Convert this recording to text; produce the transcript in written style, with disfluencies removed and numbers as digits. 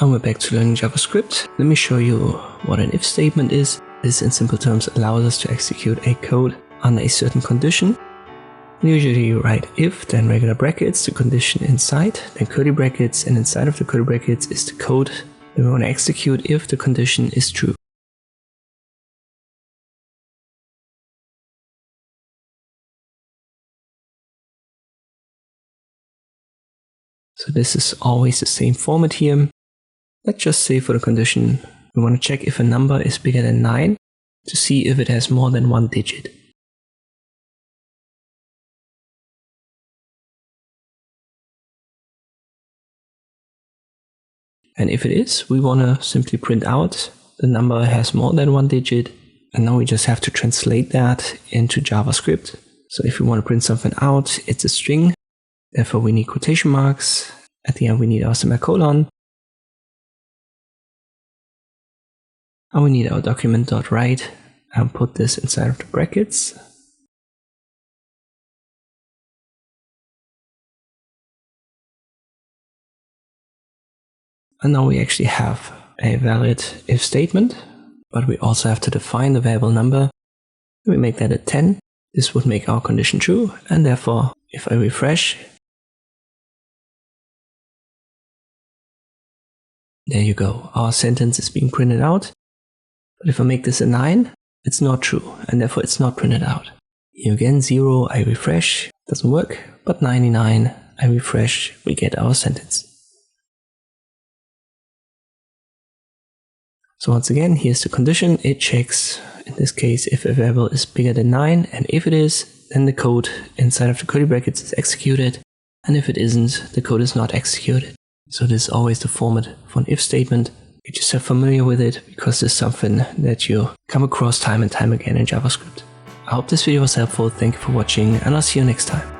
And we're back to learning JavaScript. Let me show you what an if statement is. This, in simple terms, allows us to execute a code under a certain condition. Usually you write if, then regular brackets, the condition inside, then curly brackets, and inside of the curly brackets is the code that we want to execute if the condition is true. So this is always the same format here. Let's just say for the condition, we want to check if a number is bigger than 9 to see if it has more than one digit. And if it is, we want to simply print out the number has more than one digit. And now we just have to translate that into JavaScript. So if we want to print something out, it's a string. Therefore we need quotation marks. At the end we need our semicolon. And we need our document.write and put this inside of the brackets. And now we actually have a valid if statement, but we also have to define the variable number. We make that a 10. This would make our condition true, and therefore if I refresh, there you go, our sentence is being printed out. But if I make this a 9, it's not true, and therefore it's not printed out. Here again, 0, I refresh, doesn't work, but 99, I refresh, we get our sentence. So once again, here's the condition. It checks, in this case, if a variable is bigger than 9, and if it is, then the code inside of the curly brackets is executed, and if it isn't, the code is not executed. So this is always the format for an if statement. Get yourself familiar with it, because this is something that you come across time and time again in JavaScript. I hope this video was helpful, thank you for watching, and I'll see you next time.